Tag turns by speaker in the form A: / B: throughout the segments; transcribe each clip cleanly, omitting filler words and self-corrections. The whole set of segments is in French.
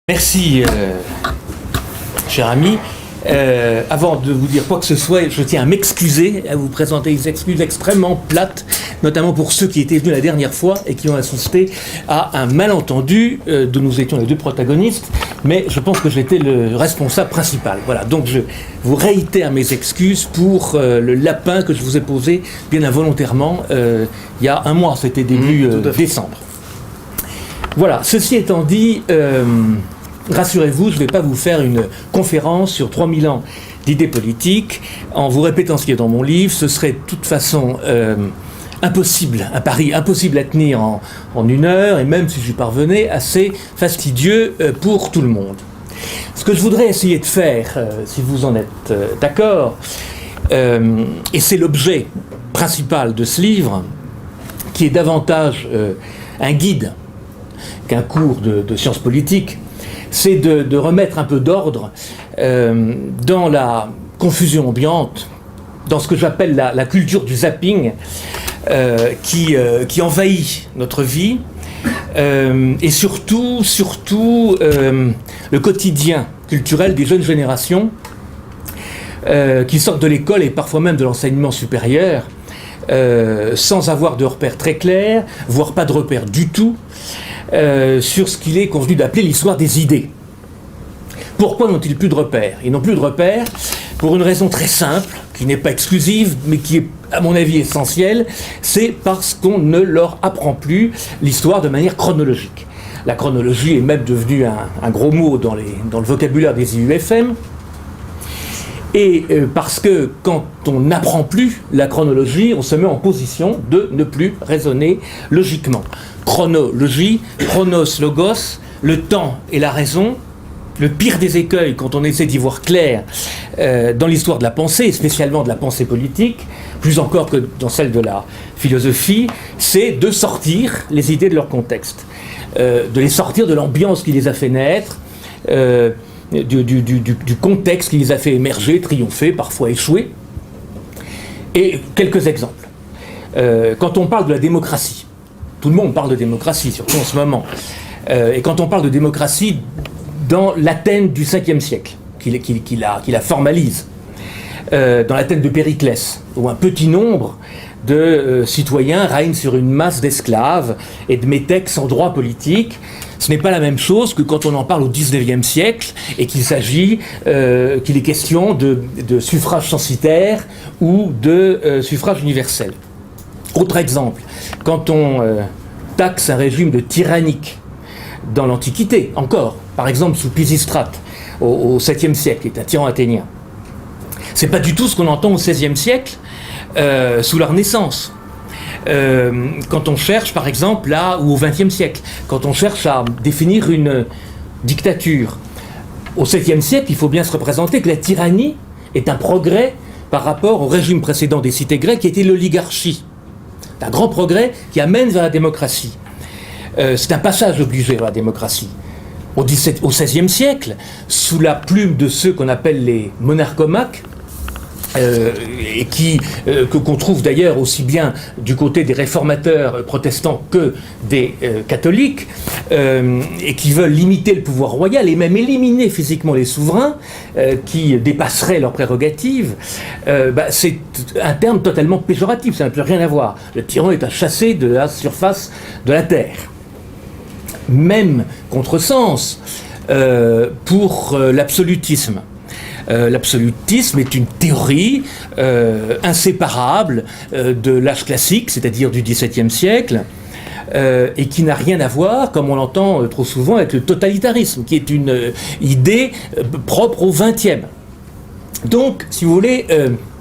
A: Merci, cher ami. Avant de vous dire quoi que ce soit, je tiens à m'excuser, à vous présenter des excuses extrêmement plates, notamment pour ceux qui étaient venus la dernière fois et qui ont assisté à un malentendu dont nous étions les deux protagonistes, mais je pense que j'étais le responsable principal. Voilà, donc je vous réitère mes excuses pour le lapin que je vous ai posé bien involontairement il y a un mois, c'était début décembre. Voilà, ceci étant dit, rassurez-vous, je ne vais pas vous faire une conférence sur 3000 ans d'idées politiques en vous répétant ce qui est dans mon livre. Ce serait de toute façon impossible, un pari impossible à tenir en une heure, et même si j'y parvenais, assez fastidieux pour tout le monde. Ce que je voudrais essayer de faire, si vous en êtes d'accord, et c'est l'objet principal de ce livre, qui est davantage un guide qu'un cours de sciences politiques, c'est de remettre un peu d'ordre dans la confusion ambiante, dans ce que j'appelle la culture du zapping qui envahit notre vie, et surtout le quotidien culturel des jeunes générations qui sortent de l'école et parfois même de l'enseignement supérieur sans avoir de repères très clairs, voire pas de repères du tout, sur ce qu'il est convenu d'appeler l'histoire des idées. Pourquoi n'ont-ils plus de repères ? Ils n'ont plus de repères pour une raison très simple, qui n'est pas exclusive, mais qui est, à mon avis, essentielle, c'est parce qu'on ne leur apprend plus l'histoire de manière chronologique. La chronologie est même devenue un gros mot dans le vocabulaire des IUFM, et parce que quand on n'apprend plus la chronologie, on se met en position de ne plus raisonner logiquement. Chronologie, chronos, logos, le temps et la raison. Le pire des écueils, quand on essaie d'y voir clair dans l'histoire de la pensée, et spécialement de la pensée politique, plus encore que dans celle de la philosophie, c'est de sortir les idées de leur contexte, de les sortir de l'ambiance qui les a fait naître, du contexte qui les a fait émerger, triompher, parfois échouer. Et quelques exemples. Quand on parle de la démocratie, tout le monde parle de démocratie, surtout en ce moment, et quand on parle de démocratie dans l'Athènes du 5e siècle, qui la formalise, dans l'Athènes de Périclès, où un petit nombre de citoyens règnent sur une masse d'esclaves et de métèques sans droit politique. Ce n'est pas la même chose que quand on en parle au 19e siècle et qu'il est question de suffrage censitaire ou de suffrage universel. Autre exemple, quand on taxe un régime de tyrannique dans l'Antiquité, encore, par exemple sous Pisistrate, au 7e siècle, qui est un tyran athénien. C'est pas du tout ce qu'on entend au 16e siècle, sous la Renaissance. Quand on cherche, par exemple, là, ou au 20e siècle, quand on cherche à définir une dictature, au 7e siècle, il faut bien se représenter que la tyrannie est un progrès par rapport au régime précédent des cités grecques, qui était l'oligarchie. C'est un grand progrès qui amène vers la démocratie. C'est un passage obligé vers la démocratie. Au XVIe siècle, sous la plume de ceux qu'on appelle les monarchomaques, et qu'on trouve d'ailleurs aussi bien du côté des réformateurs protestants que des catholiques, et qui veulent limiter le pouvoir royal et même éliminer physiquement les souverains qui dépasseraient leurs prérogatives, c'est un terme totalement péjoratif, ça n'a plus rien à voir. Le tyran est à chasser de la surface de la terre. Même contresens pour l'absolutisme. L'absolutisme est une théorie inséparable de l'âge classique, c'est-à-dire du XVIIe siècle, et qui n'a rien à voir, comme on l'entend trop souvent, avec le totalitarisme, qui est une idée propre au XXe. Donc, si vous voulez,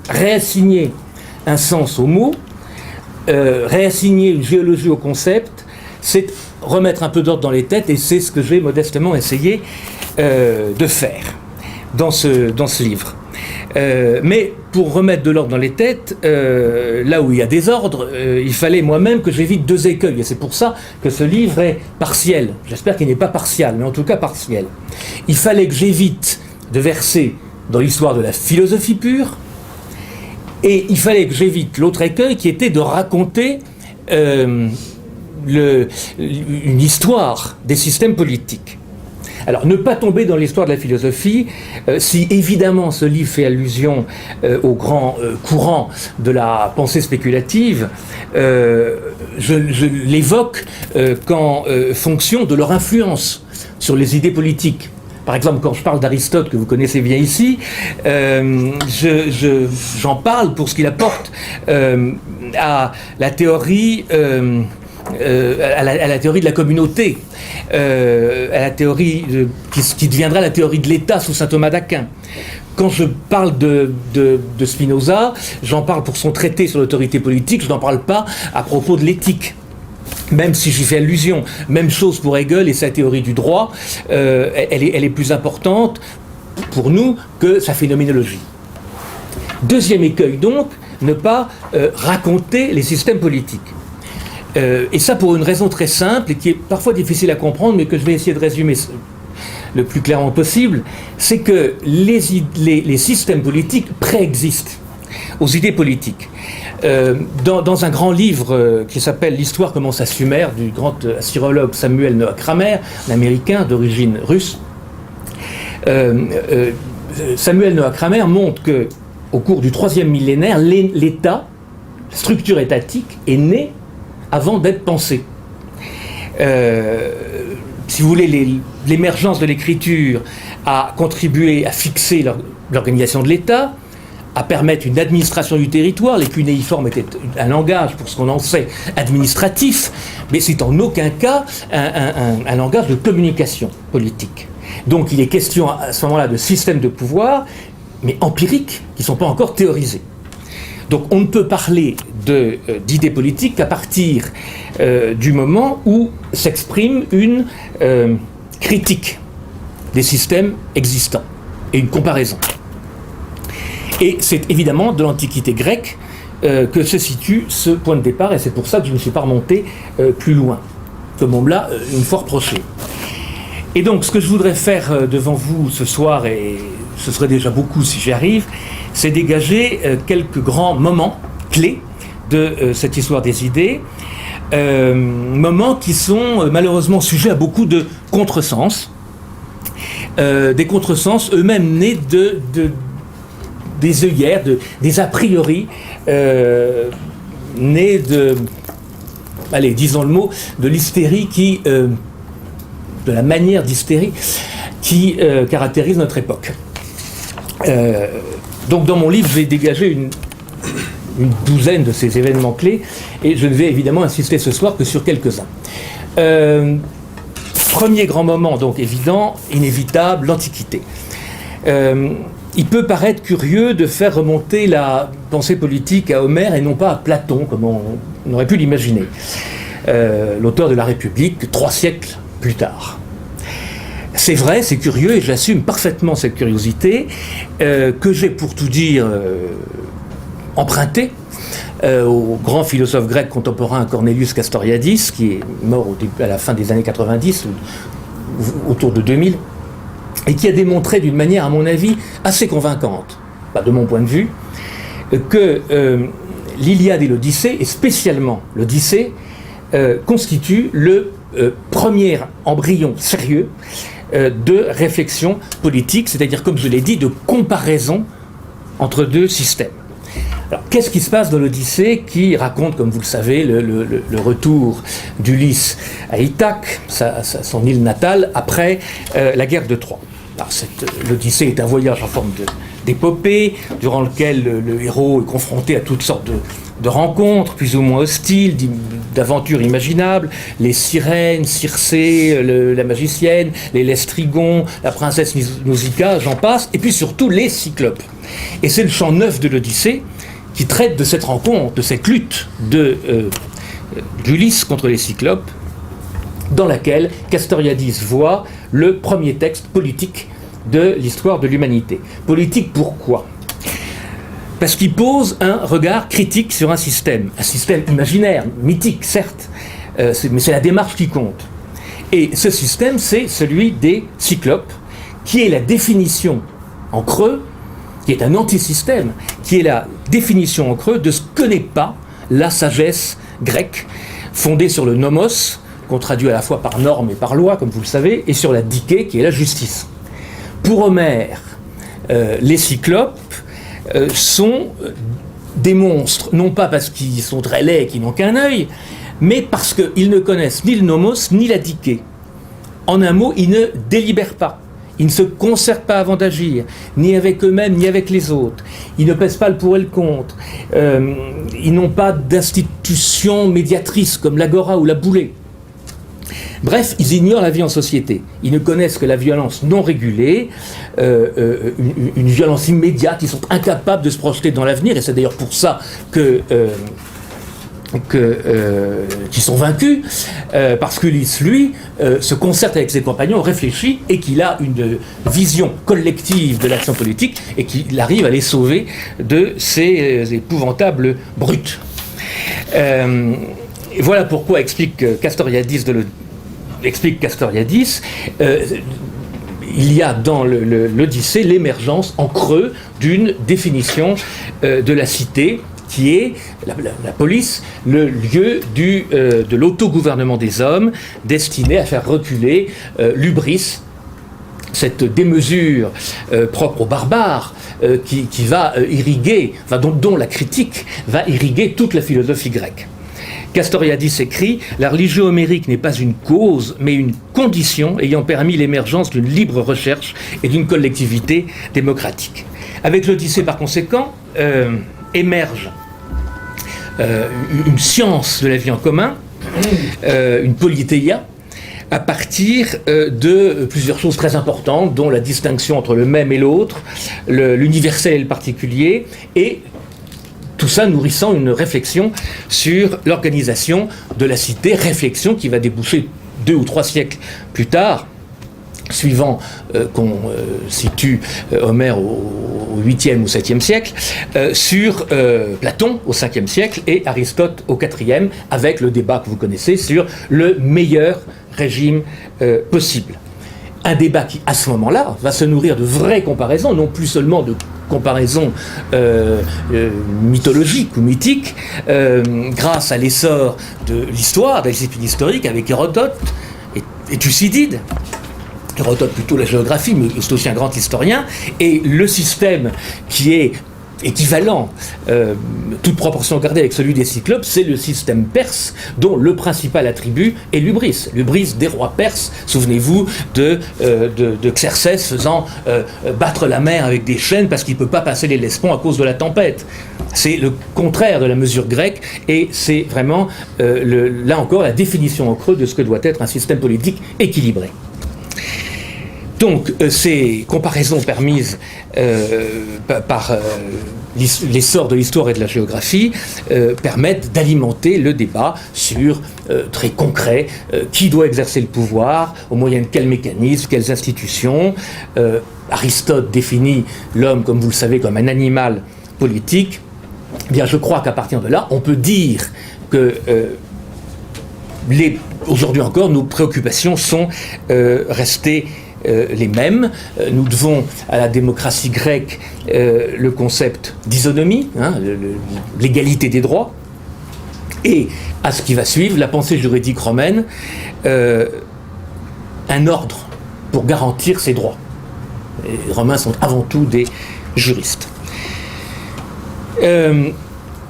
A: réassigner un sens au mot, réassigner une géologie au concept, c'est remettre un peu d'ordre dans les têtes, et c'est ce que j'ai modestement essayé de faire dans ce livre. Mais pour remettre de l'ordre dans les têtes, là où il y a des ordres, il fallait moi-même que j'évite deux écueils, et c'est pour ça que ce livre est partiel. J'espère qu'il n'est pas partial, mais en tout cas partiel. Il fallait que j'évite de verser dans l'histoire de la philosophie pure, et il fallait que j'évite l'autre écueil qui était de raconter une histoire des systèmes politiques. Alors, ne pas tomber dans l'histoire de la philosophie, si évidemment ce livre fait allusion au grand courant de la pensée spéculative, je l'évoque qu'en fonction de leur influence sur les idées politiques. Par exemple, quand je parle d'Aristote, que vous connaissez bien ici, j'en parle pour ce qu'il apporte à la théorie, à la théorie de la communauté, à la théorie qui deviendra la théorie de l'État sous saint Thomas d'Aquin. Quand je parle de Spinoza, j'en parle pour son traité sur l'autorité politique, je n'en parle pas à propos de l'éthique. Même si j'y fais allusion. Même chose pour Hegel et sa théorie du droit, elle est plus importante pour nous que sa phénoménologie. Deuxième écueil donc, ne pas raconter les systèmes politiques. Et ça pour une raison très simple et qui est parfois difficile à comprendre, mais que je vais essayer de résumer le plus clairement possible, c'est que les systèmes politiques préexistent aux idées politiques. Dans un grand livre qui s'appelle « L'histoire commence à Sumer » du grand assyrologue Samuel Noah Kramer, un américain d'origine russe, Samuel Noah Kramer montre qu'au cours du 3e millénaire, l'État, la structure étatique, est née avant d'être pensée. Si vous voulez, l'émergence de l'écriture a contribué à fixer l'organisation de l'État, à permettre une administration du territoire. Les cunéiformes étaient un langage, pour ce qu'on en sait, administratif, mais c'est en aucun cas un langage de communication politique. Donc il est question à ce moment-là de systèmes de pouvoir, mais empiriques, qui ne sont pas encore théorisés. Donc on ne peut parler d'idées politiques qu'à partir du moment où s'exprime une critique des systèmes existants et une comparaison. Et c'est évidemment de l'Antiquité grecque que se situe ce point de départ, et c'est pour ça que je ne me suis pas remonté plus loin, comme on me l'a une fois reproché. Et donc, ce que je voudrais faire devant vous ce soir, et ce serait déjà beaucoup si j'y arrive, c'est dégager quelques grands moments clés de cette histoire des idées, moments qui sont malheureusement sujets à beaucoup de contresens, des contresens eux-mêmes nés des œillères, des a priori, nés allez, disons le mot, de l'hystérie de la manière d'hystérie qui caractérise notre époque. Donc dans mon livre, je vais dégager une douzaine de ces événements clés, et je ne vais évidemment insister ce soir que sur quelques-uns. Premier grand moment, donc évident, inévitable, l'Antiquité. Il peut paraître curieux de faire remonter la pensée politique à Homère et non pas à Platon, comme on aurait pu l'imaginer, l'auteur de la République, 3 siècles plus tard. C'est vrai, c'est curieux, et j'assume parfaitement cette curiosité, que j'ai, pour tout dire, emprunté au grand philosophe grec contemporain Cornelius Castoriadis, qui est mort à la fin des années 90, autour de 2000, et qui a démontré d'une manière, à mon avis, assez convaincante, de mon point de vue, que l'Iliade et l'Odyssée, et spécialement l'Odyssée, constituent le premier embryon sérieux de réflexion politique, c'est-à-dire, comme je l'ai dit, de comparaison entre deux systèmes. Alors, qu'est-ce qui se passe dans l'Odyssée, qui raconte, comme vous le savez, le retour d'Ulysse à Ithaque, son île natale, après la guerre de Troie. L'Odyssée est un voyage en forme d'épopée, durant lequel le héros est confronté à toutes sortes de rencontres, plus ou moins hostiles, d'aventures imaginables, les sirènes, Circé, la magicienne, les Lestrygons, la princesse Nausicaa, j'en passe, et puis surtout les cyclopes. Et c'est le chant 9 de l'Odyssée qui traite de cette rencontre, de cette lutte d'Ulysse contre les cyclopes, dans laquelle Castoriadis voit le premier texte politique de l'histoire de l'humanité. Politique pourquoi ? Parce qu'il pose un regard critique sur un système imaginaire, mythique certes, mais c'est la démarche qui compte. Et ce système, c'est celui des cyclopes, qui est la définition en creux, qui est un antisystème, qui est la définition en creux de ce que n'est pas la sagesse grecque, fondée sur le nomos, qu'on traduit à la fois par norme et par loi, comme vous le savez, et sur la dike, qui est la justice. Pour Homère, les cyclopes sont des monstres, non pas parce qu'ils sont très laids et qu'ils n'ont qu'un œil, mais parce qu'ils ne connaissent ni le nomos ni la dike. En un mot, ils ne délibèrent pas. Ils ne se concertent pas avant d'agir, ni avec eux-mêmes, ni avec les autres. Ils ne pèsent pas le pour et le contre. Ils n'ont pas d'institution médiatrice comme l'agora ou la boulée. Bref, ils ignorent la vie en société. Ils ne connaissent que la violence non régulée, une violence immédiate. Ils sont incapables de se projeter dans l'avenir, et c'est d'ailleurs pour ça qui sont vaincus, parce qu'Ulysse, lui, se concerte avec ses compagnons, réfléchit, et qu'il a une vision collective de l'action politique, et qu'il arrive à les sauver de ces épouvantables brutes. Et voilà pourquoi explique Castoriadis, il y a dans l'Odyssée l'émergence en creux d'une définition de la cité, qui est la police, le lieu de l'autogouvernement des hommes, destiné à faire reculer l'hubris, cette démesure propre aux barbares, qui va irriguer, dont la critique va irriguer toute la philosophie grecque. Castoriadis écrit « La religion homérique n'est pas une cause, mais une condition ayant permis l'émergence d'une libre recherche et d'une collectivité démocratique. » Avec l'Odyssée, par conséquent, émerge une science de la vie en commun, une politeia, à partir de plusieurs choses très importantes, dont la distinction entre le même et l'autre, l'universel et le particulier, et tout ça nourrissant une réflexion sur l'organisation de la cité, réflexion qui va déboucher 2 ou 3 siècles plus tard, suivant qu'on situe Homère au 8e ou 7e siècle, sur Platon au 5e siècle et Aristote au 4e, avec le débat que vous connaissez sur le meilleur régime possible. Un débat qui, à ce moment-là, va se nourrir de vraies comparaisons, non plus seulement de comparaisons mythologiques ou mythiques, grâce à l'essor de l'histoire, de la discipline historique, avec Hérodote et Thucydide. Hérodote plutôt la géographie, mais c'est aussi un grand historien, et le système qui est équivalent, toute proportion gardée avec celui des Cyclopes, c'est le système perse, dont le principal attribut est l'hubris. L'hubris des rois perses, souvenez-vous de Xerxès faisant battre la mer avec des chaînes parce qu'il ne peut pas passer l'Hellespont à cause de la tempête. C'est le contraire de la mesure grecque, et c'est vraiment, là encore, la définition en creux de ce que doit être un système politique équilibré. Donc, ces comparaisons permises par l'essor de l'histoire et de la géographie permettent d'alimenter le débat sur, très concret, qui doit exercer le pouvoir, au moyen de quels mécanismes, quelles institutions. Aristote définit l'homme, comme vous le savez, comme un animal politique. Eh bien, je crois qu'à partir de là, on peut dire que aujourd'hui encore, nos préoccupations sont restées les mêmes. Nous devons à la démocratie grecque le concept d'isonomie, l'égalité des droits, et à ce qui va suivre, la pensée juridique romaine, un ordre pour garantir ces droits. Les Romains sont avant tout des juristes.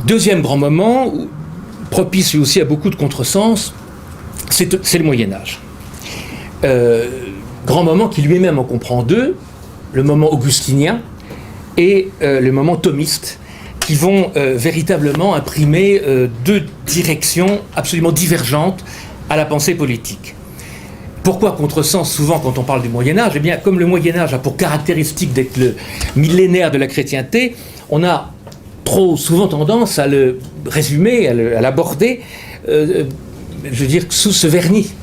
A: Deuxième grand moment, propice lui aussi à beaucoup de contresens, c'est le Moyen-Âge. Grand moment qui lui-même en comprend 2, le moment augustinien et le moment thomiste, qui vont véritablement imprimer 2 directions absolument divergentes à la pensée politique. Pourquoi contresens souvent quand on parle du Moyen-Âge ? Eh bien, comme le Moyen-Âge a pour caractéristique d'être le millénaire de la chrétienté, on a trop souvent tendance à le résumer, à l'aborder, sous ce vernis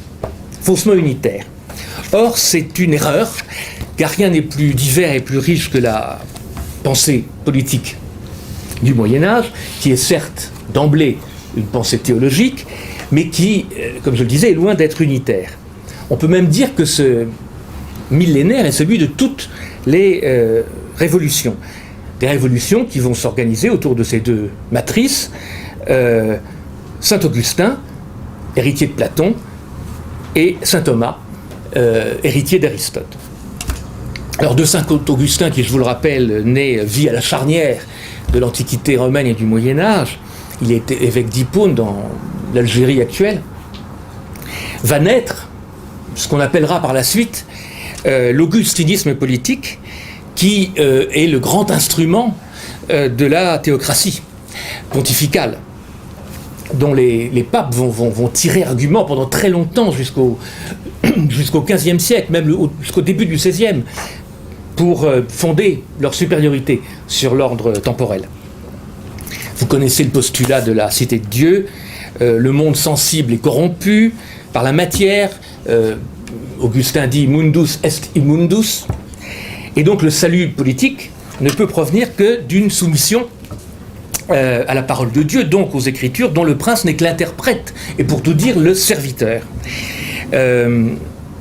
A: faussement unitaire. Or, c'est une erreur, car rien n'est plus divers et plus riche que la pensée politique du Moyen-Âge, qui est certes d'emblée une pensée théologique, mais qui, comme je le disais, est loin d'être unitaire. On peut même dire que ce millénaire est celui de toutes les révolutions. Des révolutions qui vont s'organiser autour de ces 2 matrices. Saint Augustin, héritier de Platon, et saint Thomas, héritier d'Aristote. Alors de saint Augustin, qui je vous le rappelle, vit à la charnière de l'Antiquité romaine et du Moyen-Âge, il était évêque d'Hippoune dans l'Algérie actuelle, va naître ce qu'on appellera par la suite l'augustinisme politique, qui est le grand instrument de la théocratie pontificale, dont les papes vont tirer argument pendant très longtemps, jusqu'au XVe siècle, même jusqu'au début du XVIe, pour fonder leur supériorité sur l'ordre temporel. Vous connaissez le postulat de la cité de Dieu, le monde sensible est corrompu par la matière, Augustin dit mundus est immundus, et donc le salut politique ne peut provenir que d'une soumission à la parole de Dieu, donc aux Écritures, dont le prince n'est que l'interprète, et pour tout dire, le serviteur.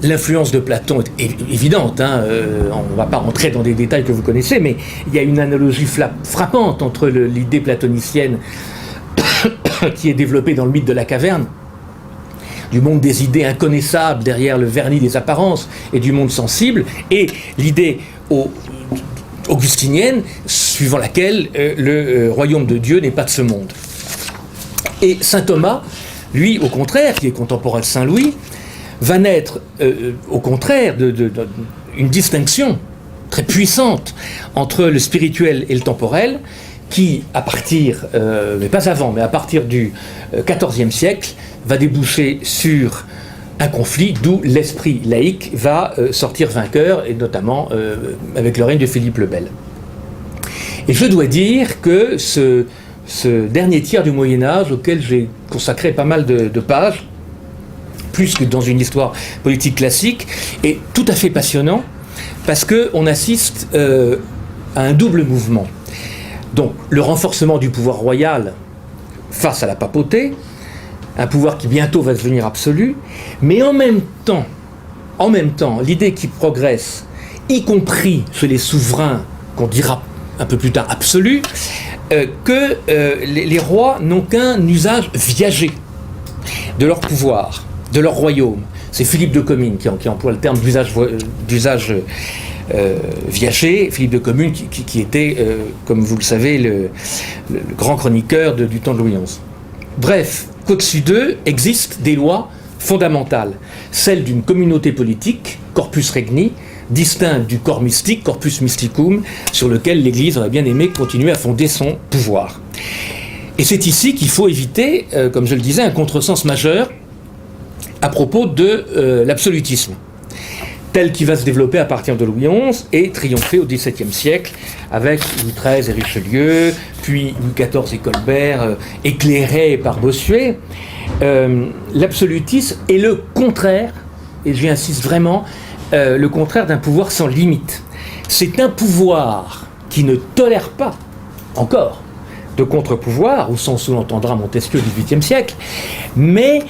A: L'influence de Platon est évidente, on ne va pas rentrer dans des détails que vous connaissez, mais il y a une analogie frappante entre l'idée platonicienne qui est développée dans le mythe de la caverne, du monde des idées inconnaissables derrière le vernis des apparences, et du monde sensible, et l'idée augustinienne, suivant laquelle le royaume de Dieu n'est pas de ce monde. Et saint Thomas, lui, au contraire, qui est contemporain de saint Louis, va naître, au contraire, une distinction très puissante entre le spirituel et le temporel, qui, à partir, mais pas avant, mais à partir du XIVe siècle, va déboucher sur un conflit d'où l'esprit laïque va sortir vainqueur, et notamment avec le règne de Philippe le Bel. Et je dois dire que ce dernier tiers du Moyen-Âge, auquel j'ai consacré pas mal de pages, plus que dans une histoire politique classique, est tout à fait passionnant, parce qu'on assiste à un double mouvement. Donc le renforcement du pouvoir royal face à la papauté, un pouvoir qui bientôt va devenir absolu, mais en même temps, l'idée qui progresse, y compris chez les souverains, qu'on dira un peu plus tard absolus, que les rois n'ont qu'un usage viager de leur pouvoir, de leur royaume. C'est Philippe de Comines qui emploie le terme d'usage viager, Philippe de Comines qui était, comme vous le savez, le grand chroniqueur du temps de Louis XI. Bref, qu'au-dessus d'eux existent des lois fondamentales, celles d'une communauté politique, corpus regni, distincte du corps mystique, corpus mysticum, sur lequel l'Église aurait bien aimé continuer à fonder son pouvoir. Et c'est ici qu'il faut éviter, comme je le disais, un contresens majeur à propos de l'absolutisme, tel qu'il va se développer à partir de Louis XI et triompher au XVIIe siècle avec Louis XIII et Richelieu, puis Louis XIV et Colbert, éclairés par Bossuet. L'absolutisme est le contraire, et j'y insiste vraiment, le contraire d'un pouvoir sans limite. C'est un pouvoir qui ne tolère pas, encore, de contre-pouvoir, au sens où l'entendra Montesquieu au XVIIIe siècle, mais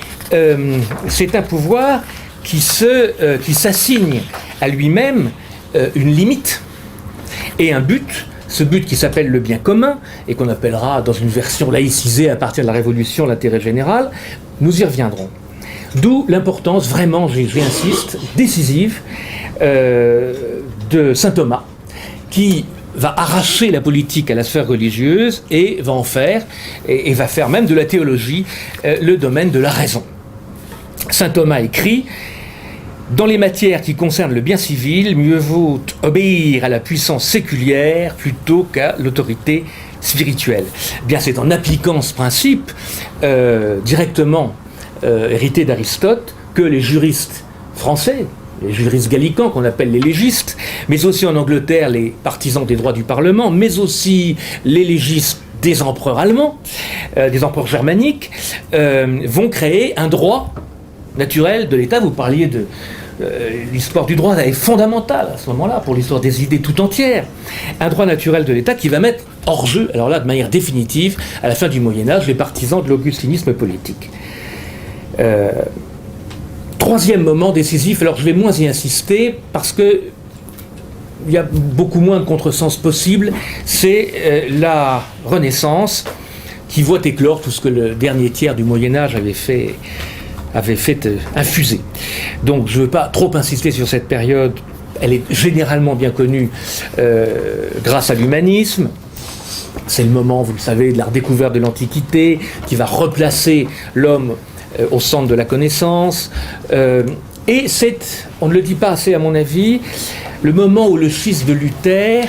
A: c'est un pouvoir qui s'assigne à lui-même une limite et un but, ce but qui s'appelle le bien commun, et qu'on appellera dans une version laïcisée à partir de la Révolution l'intérêt général. Nous y reviendrons. D'où l'importance, vraiment, j'y insiste, décisive de saint Thomas, qui va arracher la politique à la sphère religieuse et va en faire, et va faire même de la théologie, le domaine de la raison. Saint Thomas écrit: dans les matières qui concernent le bien civil, mieux vaut obéir à la puissance séculière plutôt qu'à l'autorité spirituelle. Bien, c'est en appliquant ce principe directement hérité d'Aristote que les juristes français, les juristes gallicans qu'on appelle les légistes, mais aussi en Angleterre les partisans des droits du Parlement, mais aussi les légistes des empereurs allemands, des empereurs germaniques, vont créer un droit naturel de l'État. Vous parliez de l'histoire du droit, elle est fondamentale à ce moment-là pour l'histoire des idées tout entière. Un droit naturel de l'État qui va mettre hors jeu, alors là de manière définitive, à la fin du Moyen-Âge, les partisans de l'augustinisme politique. Troisième moment décisif, alors je vais moins y insister parce que il y a beaucoup moins de contresens possible, c'est la Renaissance qui voit éclore tout ce que le dernier tiers du Moyen-Âge avait fait avait fait infuser. Donc je ne veux pas trop insister sur cette période, elle est généralement bien connue grâce à l'humanisme. C'est le moment, vous le savez, de la redécouverte de l'Antiquité, qui va replacer l'homme au centre de la connaissance. Et c'est, on ne le dit pas assez à mon avis, le moment où le fils de Luther,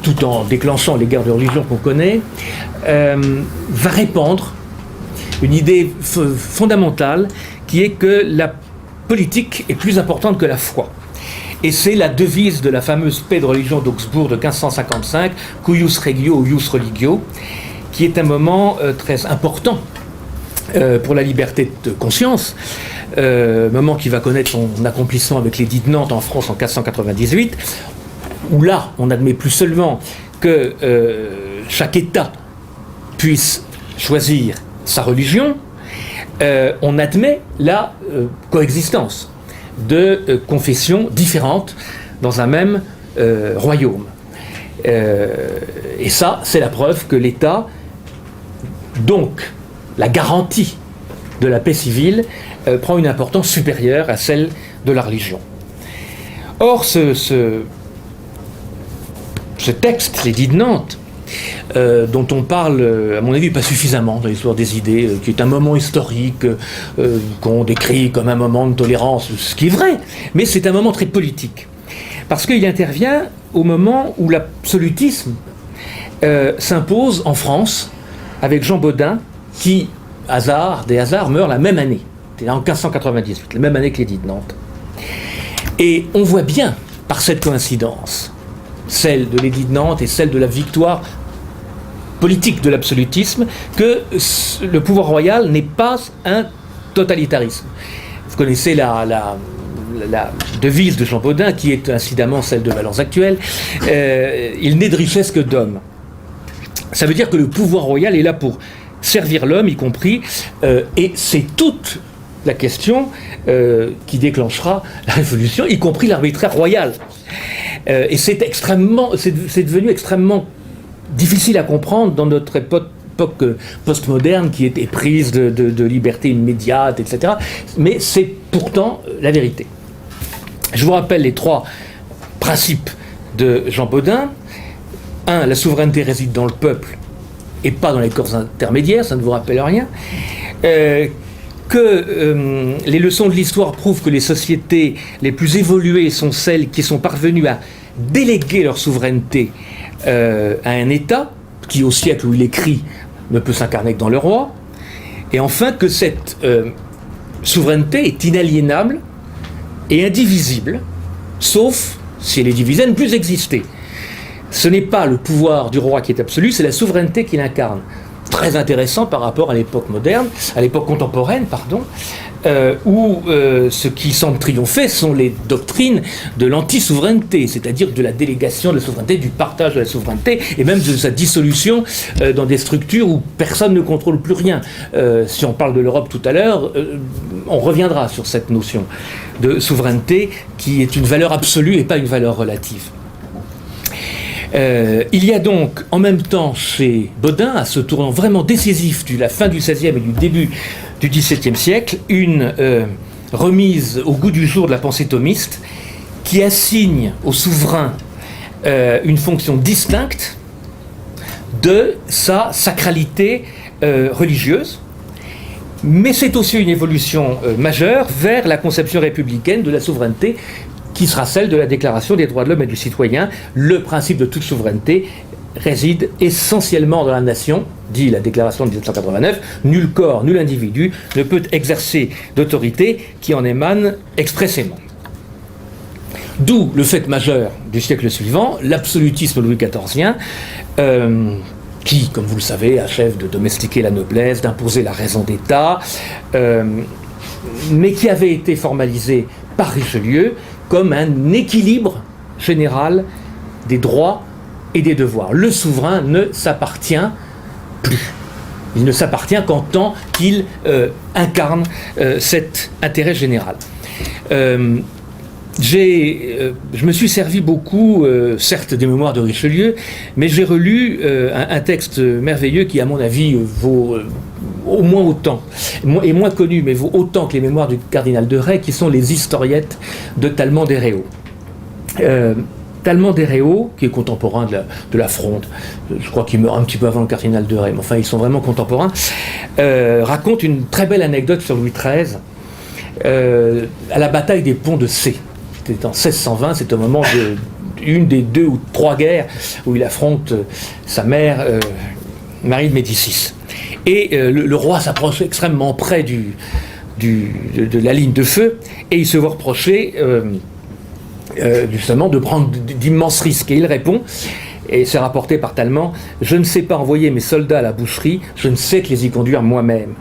A: tout en déclenchant les guerres de religion qu'on connaît, va répandre une idée fondamentale qui est que la politique est plus importante que la foi. Et c'est la devise de la fameuse paix de religion d'Augsbourg de 1555, cuius regio ou ius religio, qui est un moment très important pour la liberté de conscience, moment qui va connaître son accomplissement avec l'édit de Nantes en France en 1598, où là, on n'admet plus seulement que chaque État puisse choisir sa religion, on admet la coexistence de confessions différentes dans un même royaume. Et ça, c'est la preuve que l'État, donc la garantie de la paix civile, prend une importance supérieure à celle de la religion. Or, ce texte, l'édit de Nantes, dont on parle, à mon avis, pas suffisamment dans l'histoire des idées, qui est un moment historique qu'on décrit comme un moment de tolérance, ce qui est vrai, mais c'est un moment très politique. Parce qu'il intervient au moment où l'absolutisme s'impose en France, avec Jean Bodin, qui, hasard des hasards, meurt la même année. C'était en 1598, la même année que l'édit de Nantes. Et on voit bien, par cette coïncidence, celle de l'édit de Nantes et celle de la victoire politique de l'absolutisme, que le pouvoir royal n'est pas un totalitarisme. Vous connaissez la devise de Jean Bodin, qui est incidemment celle de Valeurs Actuelles, il n'est de richesse que d'hommes. Ça veut dire que le pouvoir royal est là pour servir l'homme, y compris, et c'est toute la question qui déclenchera la révolution, y compris l'arbitraire royal. Et c'est devenu extrêmement difficile à comprendre dans notre époque postmoderne qui est éprise de liberté immédiate, etc. Mais c'est pourtant la vérité. Je vous rappelle les 3 principes de Jean Bodin. 1. La souveraineté réside dans le peuple et pas dans les corps intermédiaires, ça ne vous rappelle rien. Que les leçons de l'histoire prouvent que les sociétés les plus évoluées sont celles qui sont parvenues à déléguer leur souveraineté à un État, qui au siècle où il écrit ne peut s'incarner que dans le roi, et enfin que cette souveraineté est inaliénable et indivisible, sauf si elle est divisée, elle ne peut plus exister. Ce n'est pas le pouvoir du roi qui est absolu, c'est la souveraineté qu'il incarne. Très intéressant par rapport à l'époque moderne, à l'époque contemporaine, pardon, où ce qui semble triompher sont les doctrines de l'anti-souveraineté, c'est-à-dire de la délégation de la souveraineté, du partage de la souveraineté, et même de sa dissolution dans des structures où personne ne contrôle plus rien. Si on parle de l'Europe tout à l'heure, on reviendra sur cette notion de souveraineté qui est une valeur absolue et pas une valeur relative. Il y a donc en même temps chez Bodin, à ce tournant vraiment décisif de la fin du XVIe et du début du XVIIe siècle, une remise au goût du jour de la pensée thomiste qui assigne au souverain une fonction distincte de sa sacralité religieuse. Mais c'est aussi une évolution majeure vers la conception républicaine de la souveraineté qui sera celle de la Déclaration des droits de l'homme et du citoyen. Le principe de toute souveraineté réside essentiellement dans la nation, dit la Déclaration de 1789. Nul corps, nul individu ne peut exercer d'autorité qui en émane expressément. D'où le fait majeur du siècle suivant, l'absolutisme Louis XIVien, qui, comme vous le savez, achève de domestiquer la noblesse, d'imposer la raison d'État, mais qui avait été formalisé par Richelieu comme un équilibre général des droits et des devoirs. Le souverain ne s'appartient plus. Il ne s'appartient qu'en tant qu'il incarne cet intérêt général. Je me suis servi beaucoup, certes, des mémoires de Richelieu, mais j'ai relu un texte merveilleux qui, à mon avis, vaut au moins autant, et moins connu, mais vaut autant que les mémoires du cardinal de Retz, qui sont les historiettes de Tallemant des Réaux. Tallemant des Réaux, qui est contemporain de la Fronde, je crois qu'il meurt un petit peu avant le cardinal de Retz, mais enfin ils sont vraiment contemporains, raconte une très belle anecdote sur Louis XIII, à la bataille des ponts de C. C'était en 1620, c'est au moment d'une des 2 ou 3 guerres où il affronte sa mère, Marie de Médicis. Et le roi s'approche extrêmement près de la ligne de feu, et il se voit reprocher justement de prendre d'immenses risques. Et il répond, et c'est rapporté par Tallemant: je ne sais pas envoyer mes soldats à la boucherie, je ne sais que les y conduire moi-même.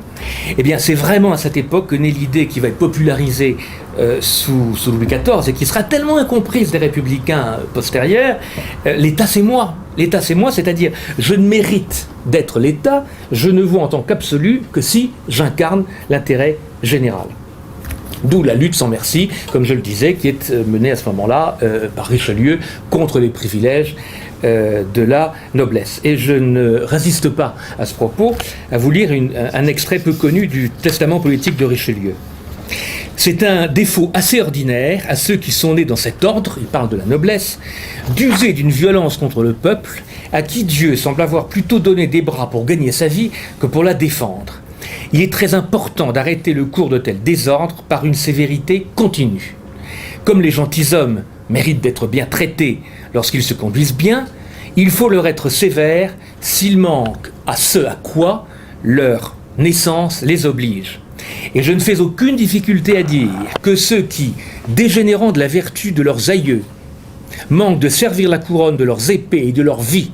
A: Eh bien, c'est vraiment à cette époque que naît l'idée qui va être popularisée sous Louis XIV et qui sera tellement incomprise des républicains postérieurs: l'État c'est moi. L'État c'est moi, c'est-à-dire je ne mérite d'être l'État, je ne vois en tant qu'absolu que si j'incarne l'intérêt général. D'où la lutte sans merci, comme je le disais, qui est menée à ce moment-là par Richelieu contre les privilèges de la noblesse. Et je ne résiste pas à ce propos à vous lire un extrait peu connu du testament politique de Richelieu. C'est un défaut assez ordinaire à ceux qui sont nés dans cet ordre, il parle de la noblesse, d'user d'une violence contre le peuple, à qui Dieu semble avoir plutôt donné des bras pour gagner sa vie que pour la défendre. Il est très important d'arrêter le cours de tel désordre par une sévérité continue. Comme les gentilshommes méritent d'être bien traités lorsqu'ils se conduisent bien, il faut leur être sévère s'ils manquent à ce à quoi leur naissance les oblige. Et je ne fais aucune difficulté à dire que ceux qui, dégénérant de la vertu de leurs aïeux, manquent de servir la couronne de leurs épées et de leur vie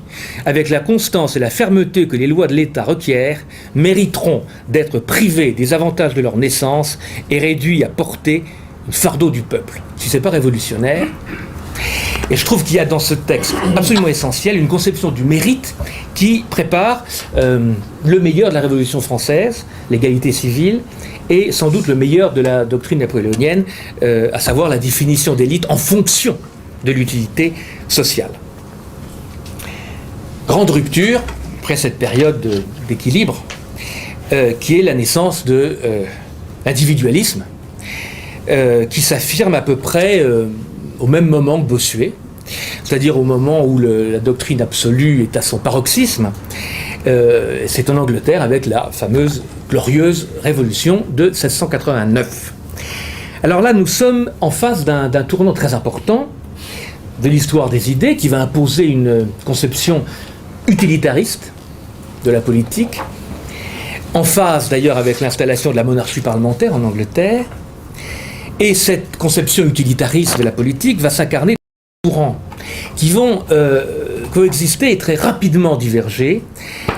A: avec la constance et la fermeté que les lois de l'État requièrent, mériteront d'être privés des avantages de leur naissance et réduits à porter un fardeau du peuple. Si ce n'est pas révolutionnaire. Et je trouve qu'il y a dans ce texte absolument essentiel une conception du mérite qui prépare le meilleur de la Révolution française, l'égalité civile, et sans doute le meilleur de la doctrine napoléonienne, à savoir la définition d'élite en fonction de l'utilité sociale. Grande rupture, après cette période d'équilibre, qui est la naissance de l'individualisme, qui s'affirme à peu près au même moment que Bossuet, c'est-à-dire au moment où la doctrine absolue est à son paroxysme. C'est en Angleterre avec la fameuse glorieuse révolution de 1689. Alors là, nous sommes en face d'un tournant très important de l'histoire des idées qui va imposer une conception utilitariste de la politique, en phase d'ailleurs avec l'installation de la monarchie parlementaire en Angleterre. Et cette conception utilitariste de la politique va s'incarner dans des courants qui vont coexister et très rapidement diverger: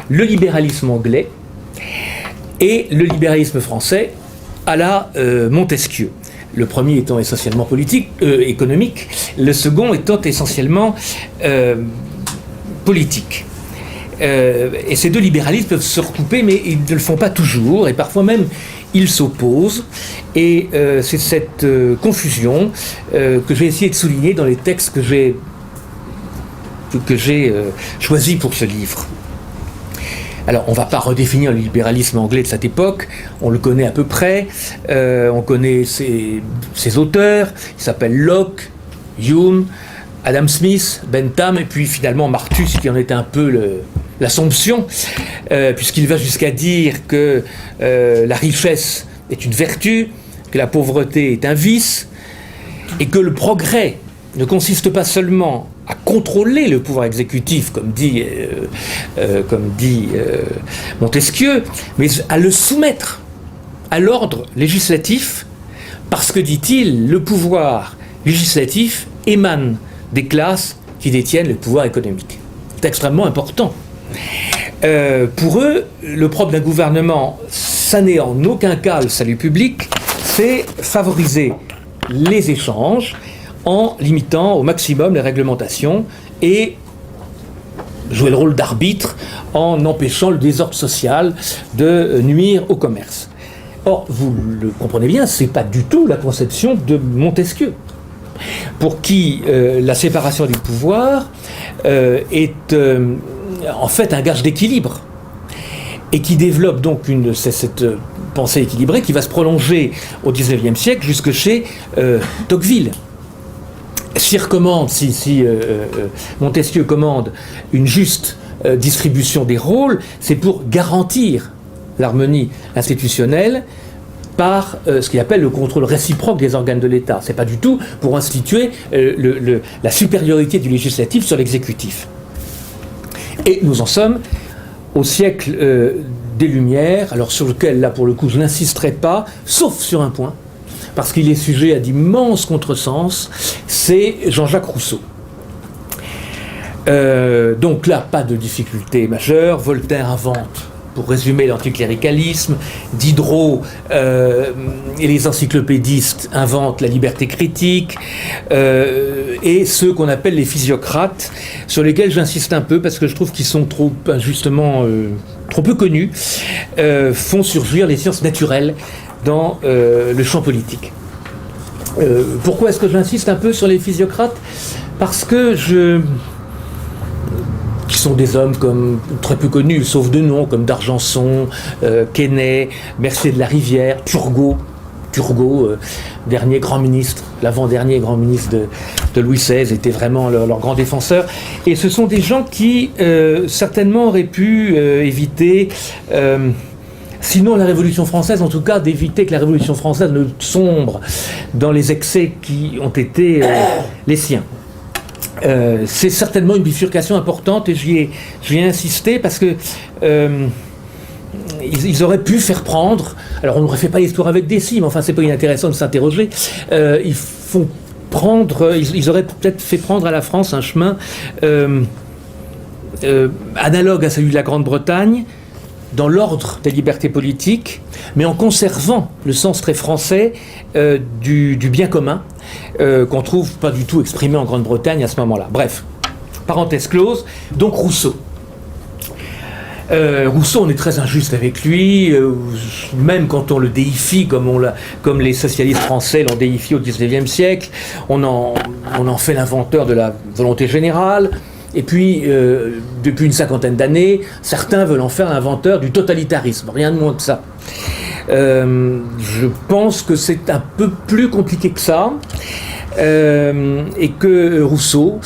A: le libéralisme anglais et le libéralisme français à la Montesquieu. Le premier étant essentiellement économique, le second étant essentiellement politique. Et ces deux libéralismes peuvent se recouper, mais ils ne le font pas toujours, et parfois même ils s'opposent. Et c'est cette confusion que j'ai essayé de souligner dans les textes que j'ai choisis pour ce livre. Alors, on ne va pas redéfinir le libéralisme anglais de cette époque, on le connaît à peu près, on connaît ses auteurs, il s'appelle Locke, Hume, Adam Smith, Bentham, et puis finalement Marcus, qui en était un peu l'assomption, puisqu'il va jusqu'à dire que la richesse est une vertu, que la pauvreté est un vice, et que le progrès ne consiste pas seulement à contrôler le pouvoir exécutif, comme dit Montesquieu, mais à le soumettre à l'ordre législatif, parce que, dit-il, le pouvoir législatif émane des classes qui détiennent le pouvoir économique. C'est extrêmement important. Pour eux, le propre d'un gouvernement, ça n'est en aucun cas le salut public, c'est favoriser les échanges en limitant au maximum les réglementations et jouer le rôle d'arbitre en empêchant le désordre social de nuire au commerce. Or, vous le comprenez bien, c'est pas du tout la conception de Montesquieu, pour qui la séparation du pouvoir est en fait un gage d'équilibre. et qui développe donc cette pensée équilibrée qui va se prolonger au XIXe siècle jusque chez Tocqueville. Si Montesquieu commande une juste distribution des rôles, c'est pour garantir l'harmonie institutionnelle par ce qu'il appelle le contrôle réciproque des organes de l'État. Ce n'est pas du tout pour instituer la supériorité du législatif sur l'exécutif. Et nous en sommes au siècle des Lumières, alors sur lequel, là pour le coup, je n'insisterai pas, sauf sur un point, parce qu'il est sujet à d'immenses contresens, c'est Jean-Jacques Rousseau. Donc là, pas de difficulté majeure. Voltaire invente, pour résumer, l'anticléricalisme. Diderot et les encyclopédistes inventent la liberté critique. Et ceux qu'on appelle les physiocrates, sur lesquels j'insiste un peu parce que je trouve qu'ils sont trop injustement trop peu connus, font surgir les sciences naturelles dans le champ politique. Pourquoi est-ce que j'insiste un peu sur les physiocrates ? Parce que qui sont des hommes comme très peu connus, sauf de nom, comme d'Argenson, Quesnay, Mercier de la Rivière, Turgot, dernier grand ministre, l'avant-dernier grand ministre de Louis XVI, était vraiment leur grand défenseur. Et ce sont des gens qui certainement auraient pu éviter, sinon la Révolution française, en tout cas d'éviter que la Révolution française ne sombre dans les excès qui ont été les siens. C'est certainement une bifurcation importante et j'y ai insisté parce que ils auraient pu faire prendre, alors on ne refait pas l'histoire avec des si, mais enfin c'est pas inintéressant de s'interroger, ils auraient peut-être fait prendre à la France un chemin analogue à celui de la Grande-Bretagne, dans l'ordre des libertés politiques, mais en conservant le sens très français du bien commun, qu'on trouve pas du tout exprimé en Grande-Bretagne à ce moment-là. Bref, parenthèse close, donc Rousseau. Rousseau, on est très injuste avec lui, même quand on le déifie, comme les socialistes français l'ont déifié au XIXe siècle, on en fait l'inventeur de la volonté générale. Et puis, depuis une cinquantaine d'années, certains veulent en faire l'inventeur du totalitarisme, rien de moins que ça. Je pense que c'est un peu plus compliqué que ça, et que Rousseau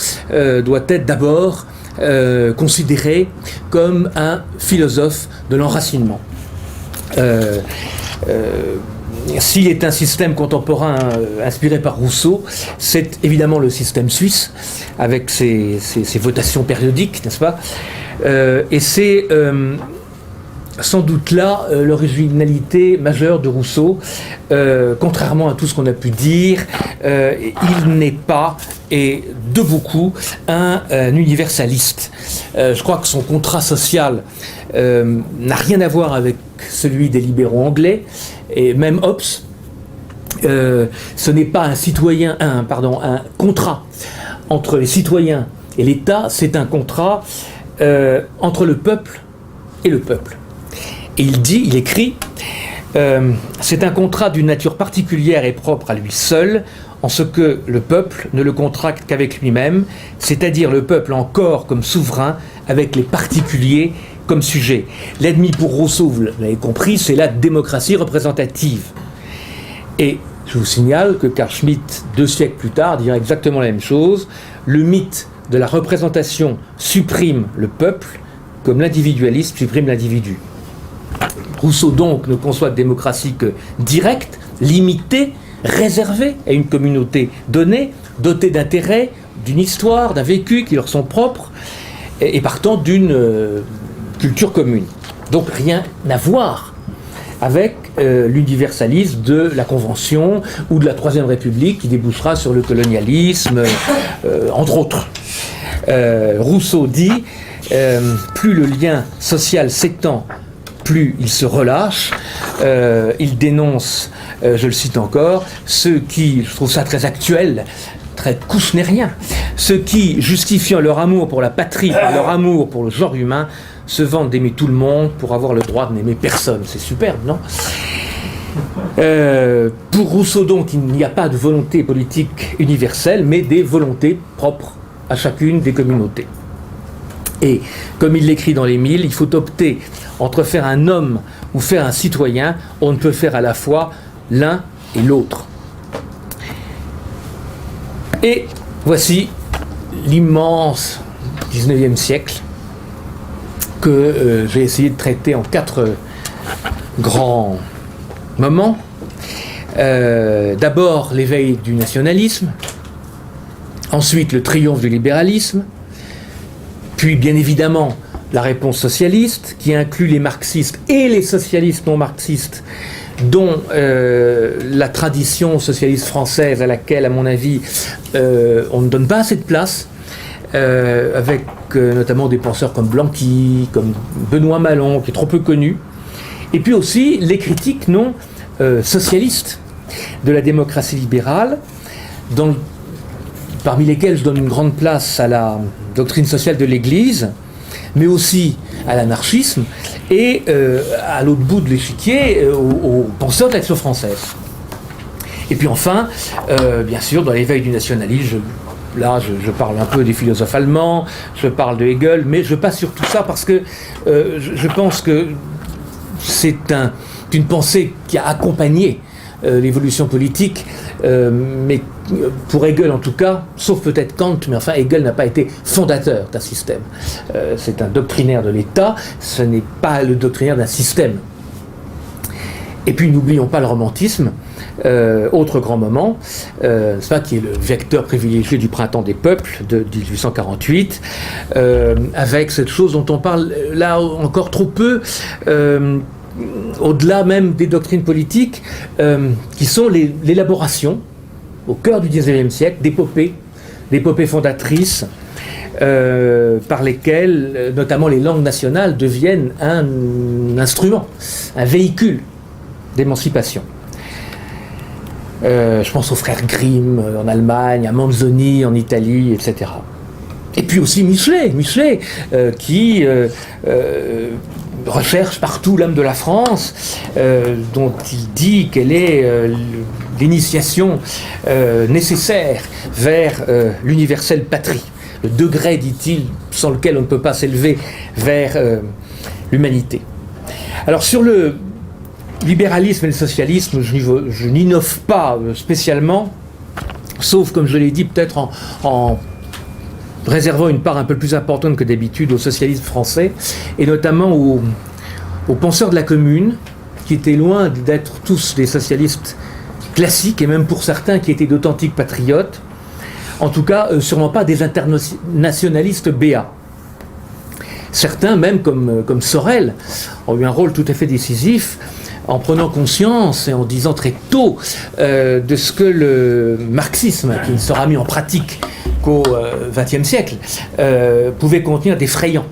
A: doit être d'abord considéré comme un philosophe de l'enracinement. S'il est un système contemporain inspiré par Rousseau, c'est évidemment le système suisse, avec ses votations périodiques, n'est-ce pas ? Et c'est sans doute là l'originalité majeure de Rousseau. Contrairement à tout ce qu'on a pu dire, il n'est pas, et de beaucoup, un universaliste. Je crois que son contrat social n'a rien à voir avec celui des libéraux anglais, et même Hobbes. Ce n'est pas un contrat entre les citoyens et l'État, c'est un contrat entre le peuple et le peuple. Et il écrit, c'est un contrat d'une nature particulière et propre à lui seul, en ce que le peuple ne le contracte qu'avec lui-même, c'est-à-dire le peuple encore comme souverain, avec les particuliers comme sujet. L'ennemi pour Rousseau, vous l'avez compris, c'est la démocratie représentative. Et je vous signale que Carl Schmitt, 2 siècles plus tard, dira exactement la même chose. Le mythe de la représentation supprime le peuple, comme l'individualisme supprime l'individu. Rousseau donc ne conçoit de démocratie que directe, limitée, réservée à une communauté donnée, dotée d'intérêts, d'une histoire, d'un vécu qui leur sont propres, et partant d'une culture commune. Donc rien à voir avec l'universalisme de la Convention ou de la Troisième République qui débouchera sur le colonialisme, entre autres. Rousseau dit plus le lien social s'étend, plus il se relâche. Il dénonce, je le cite encore, ceux qui, je trouve ça très actuel, très kouchnérien, ceux qui, justifiant leur amour pour la patrie par leur amour pour le genre humain, se vantent d'aimer tout le monde pour avoir le droit de n'aimer personne. C'est superbe, non ? Pour Rousseau, donc, il n'y a pas de volonté politique universelle, mais des volontés propres à chacune des communautés. Et comme il l'écrit dans l'Émile, il faut opter entre faire un homme ou faire un citoyen. On ne peut faire à la fois l'un et l'autre. Et voici l'immense 19e siècle que j'ai essayé de traiter en 4 grands moments. D'abord l'éveil du nationalisme, ensuite le triomphe du libéralisme, puis bien évidemment la réponse socialiste qui inclut les marxistes et les socialistes non marxistes, dont la tradition socialiste française à laquelle, à mon avis, on ne donne pas assez de place, avec notamment des penseurs comme Blanqui, comme Benoît Malon, qui est trop peu connu, et puis aussi les critiques non socialistes de la démocratie libérale, parmi lesquels je donne une grande place à la doctrine sociale de l'Église, mais aussi à l'anarchisme et à l'autre bout de l'échiquier aux penseurs de l'action française. Et puis enfin, bien sûr, dans l'éveil du nationalisme, je parle un peu des philosophes allemands, je parle de Hegel, mais je passe sur tout ça parce que je pense que c'est une pensée qui a accompagné l'évolution politique, mais pour Hegel en tout cas, sauf peut-être Kant, mais enfin Hegel n'a pas été fondateur d'un système. C'est un doctrinaire de l'État, ce n'est pas le doctrinaire d'un système. Et puis n'oublions pas le romantisme, autre grand moment, c'est pas qui est le vecteur privilégié du printemps des peuples de 1848, avec cette chose dont on parle là encore trop peu, au-delà même des doctrines politiques, qui sont l'élaboration, au cœur du XIXe siècle, d'épopées fondatrices, par lesquelles, notamment les langues nationales, deviennent un instrument, un véhicule d'émancipation. Je pense aux frères Grimm en Allemagne, à Manzoni en Italie, etc. Et puis aussi Michelet qui recherche partout l'âme de la France, dont il dit qu'elle est l'initiation nécessaire vers l'universelle patrie, le degré, dit-il, sans lequel on ne peut pas s'élever vers l'humanité. Alors sur le libéralisme et le socialisme, je n'innove pas spécialement, sauf, comme je l'ai dit, peut-être en réservant une part un peu plus importante que d'habitude au socialisme français, et notamment aux penseurs de la Commune, qui étaient loin d'être tous des socialistes classiques, et même pour certains qui étaient d'authentiques patriotes, en tout cas sûrement pas des internationalistes béats. Certains, même comme Sorel, ont eu un rôle tout à fait décisif, en prenant conscience et en disant très tôt de ce que le marxisme, qui ne sera mis en pratique qu'au XXe siècle, pouvait contenir d'effrayant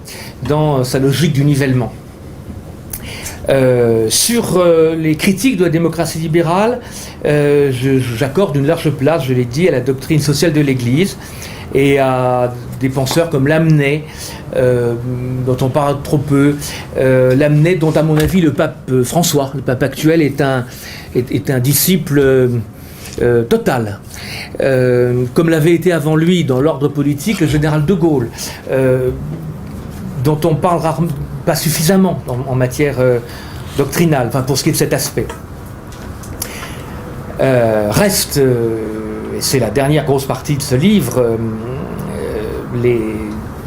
A: dans sa logique du nivellement. Sur les critiques de la démocratie libérale, j'accorde une large place, je l'ai dit, à la doctrine sociale de l'Église et à des penseurs comme Lamennais, dont on parle trop peu, Lamennais dont à mon avis le pape François, le pape actuel, est un disciple total, comme l'avait été avant lui dans l'ordre politique le général de Gaulle, dont on parle pas suffisamment en matière doctrinale, enfin pour ce qui est de cet aspect. Reste, et c'est la dernière grosse partie de ce livre, les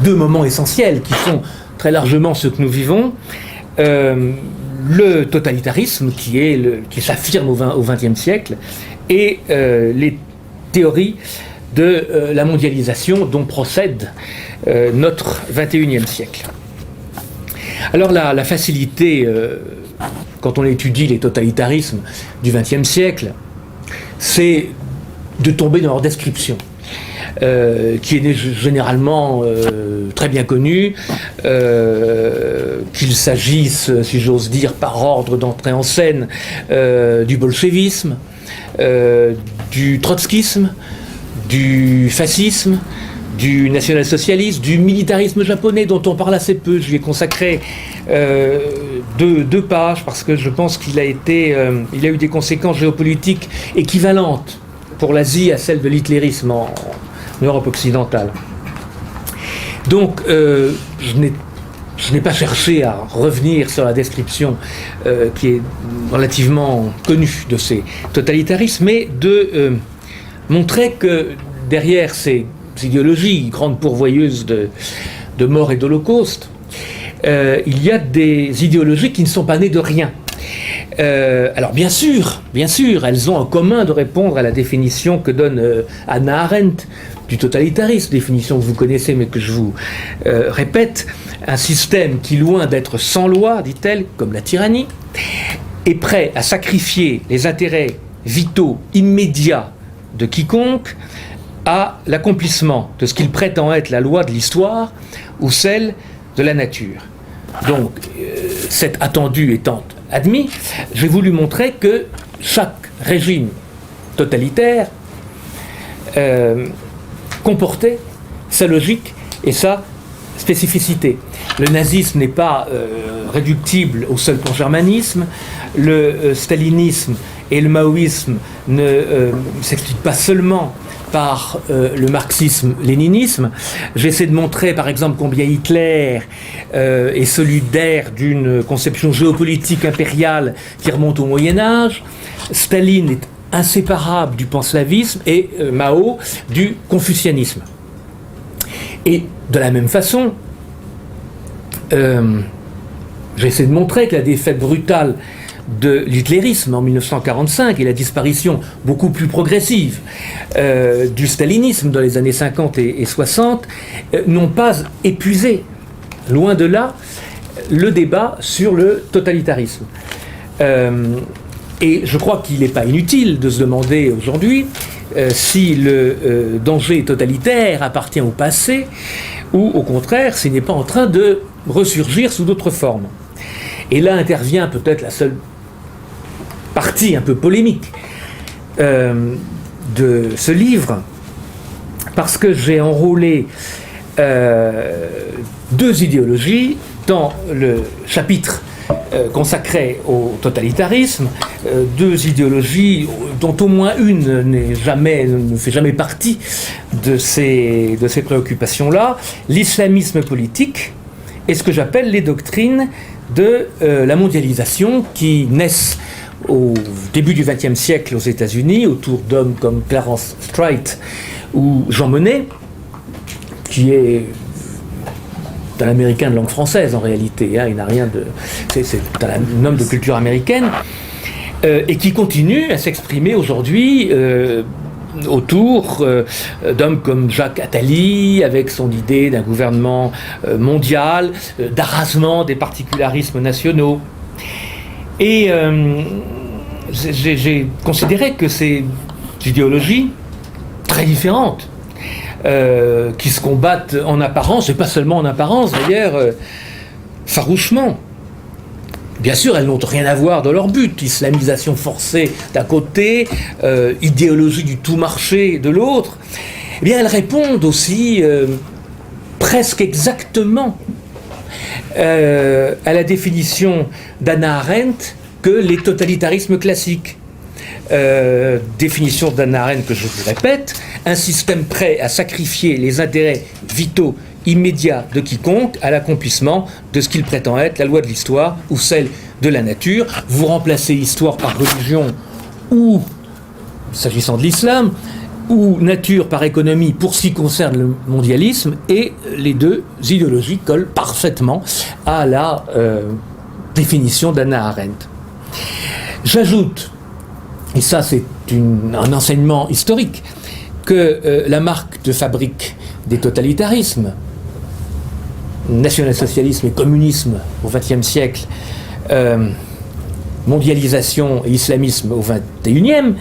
A: 2 moments essentiels qui sont très largement ce que nous vivons, le totalitarisme qui s'affirme au XXe siècle et les théories de la mondialisation dont procède notre XXIe siècle. Alors la facilité, quand on étudie les totalitarismes du XXe siècle, c'est de tomber dans leur description, qui est généralement très bien connue, qu'il s'agisse, si j'ose dire, par ordre d'entrée en scène, du bolchevisme, du trotskisme, du fascisme, du national-socialisme, du militarisme japonais dont on parle assez peu. Je lui ai consacré 2 pages parce que je pense qu'il a eu des conséquences géopolitiques équivalentes pour l'Asie à celles de l'hitlérisme en Europe occidentale. Donc, je n'ai pas cherché à revenir sur la description qui est relativement connue de ces totalitarismes, mais de montrer que derrière ces idéologies grandes pourvoyeuses de mort et d'holocauste, il y a des idéologies qui ne sont pas nées de rien. Alors bien sûr, elles ont en commun de répondre à la définition que donne Hannah Arendt du totalitarisme, définition que vous connaissez mais que je vous répète, un système qui, loin d'être sans loi, dit-elle, comme la tyrannie, est prêt à sacrifier les intérêts vitaux immédiats de quiconque à l'accomplissement de ce qu'il prétend être la loi de l'histoire ou celle de la nature. Donc, cet attendu étant admis, j'ai voulu montrer que chaque régime totalitaire comportait sa logique et sa spécificité. Le nazisme n'est pas réductible au seul pangermanisme, le stalinisme et le maoïsme ne s'expliquent pas seulement par le marxisme-léninisme. J'essaie de montrer par exemple combien Hitler est solidaire d'une conception géopolitique impériale qui remonte au Moyen-Âge. Staline est inséparable du panslavisme et Mao du confucianisme. Et de la même façon, j'essaie de montrer que la défaite brutale de l'hitlérisme en 1945 et la disparition beaucoup plus progressive du stalinisme dans les années 50 et 60 n'ont pas épuisé, loin de là, le débat sur le totalitarisme. Et je crois qu'il n'est pas inutile de se demander aujourd'hui si le danger totalitaire appartient au passé ou au contraire s'il n'est pas en train de ressurgir sous d'autres formes. Et là intervient peut-être la seule partie un peu polémique de ce livre, parce que j'ai enrôlé deux idéologies dans le chapitre consacré au totalitarisme, deux idéologies dont au moins une ne fait jamais partie de ces préoccupations-là, l'islamisme politique et ce que j'appelle les doctrines de la mondialisation qui naissent au début du XXe siècle aux États-Unis, autour d'hommes comme Clarence Streit ou Jean Monnet, qui est un Américain de langue française en réalité, hein, il n'a rien de... C'est un homme de culture américaine, et qui continue à s'exprimer aujourd'hui autour d'hommes comme Jacques Attali, avec son idée d'un gouvernement mondial, d'arrasement des particularismes nationaux. Et j'ai considéré que ces idéologies très différentes, qui se combattent en apparence, et pas seulement en apparence d'ailleurs, farouchement. Bien sûr, elles n'ont rien à voir dans leur but. Islamisation forcée d'un côté, idéologie du tout marché de l'autre. Eh bien, elles répondent aussi presque exactement à la définition d'Hannah Arendt que les totalitarismes classiques. Définition d'Hannah Arendt que je vous répète, un système prêt à sacrifier les intérêts vitaux immédiats de quiconque à l'accomplissement de ce qu'il prétend être la loi de l'histoire ou celle de la nature. Vous remplacez histoire par religion ou, s'agissant de l'islam, ou nature par économie pour ce qui concerne le mondialisme, et les deux idéologies collent parfaitement à la définition d'Hannah Arendt. J'ajoute, et ça c'est un enseignement historique, que la marque de fabrique des totalitarismes, national-socialisme et communisme au XXe siècle, mondialisation et islamisme au XXIe,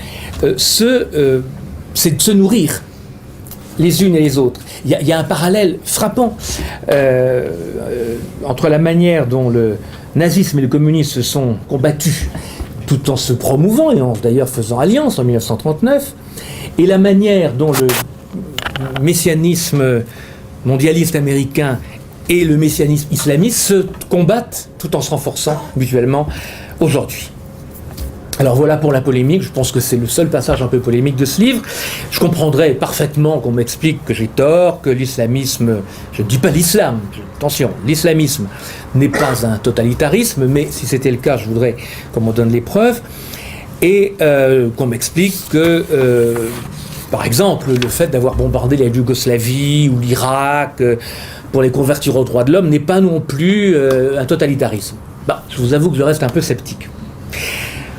A: c'est de se nourrir les unes et les autres. Il y a un parallèle frappant entre la manière dont le nazisme et le communisme se sont combattus tout en se promouvant et en d'ailleurs faisant alliance en 1939, et la manière dont le messianisme mondialiste américain et le messianisme islamiste se combattent tout en se renforçant mutuellement aujourd'hui. Alors voilà pour la polémique, je pense que c'est le seul passage un peu polémique de ce livre. Je comprendrais parfaitement qu'on m'explique que j'ai tort, que l'islamisme, je ne dis pas l'islam, attention, l'islamisme n'est pas un totalitarisme, mais si c'était le cas, je voudrais qu'on m'en donne les preuves, et qu'on m'explique que, par exemple, le fait d'avoir bombardé la Yougoslavie ou l'Irak pour les convertir aux droits de l'homme n'est pas non plus un totalitarisme. Bah, je vous avoue que je reste un peu sceptique.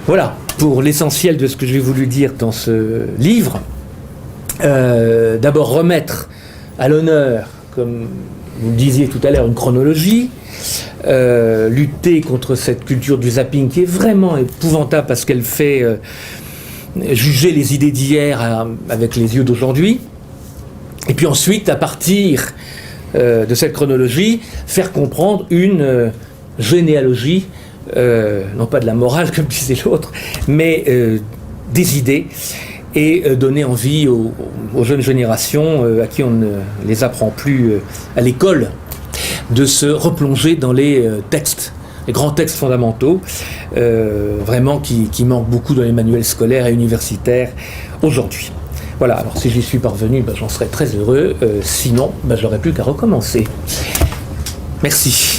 A: Voilà, pour l'essentiel de ce que j'ai voulu dire dans ce livre. D'abord remettre à l'honneur, comme vous le disiez tout à l'heure, une chronologie, lutter contre cette culture du zapping qui est vraiment épouvantable parce qu'elle fait juger les idées d'hier avec les yeux d'aujourd'hui. Et puis ensuite, à partir de cette chronologie, faire comprendre une généalogie, non pas de la morale comme disait l'autre, mais des idées, et donner envie aux jeunes générations à qui on ne les apprend plus à l'école de se replonger dans les textes, les grands textes fondamentaux, vraiment qui manquent beaucoup dans les manuels scolaires et universitaires aujourd'hui. Voilà, alors si j'y suis parvenu, j'en serais très heureux, sinon j'aurais plus qu'à recommencer. Merci.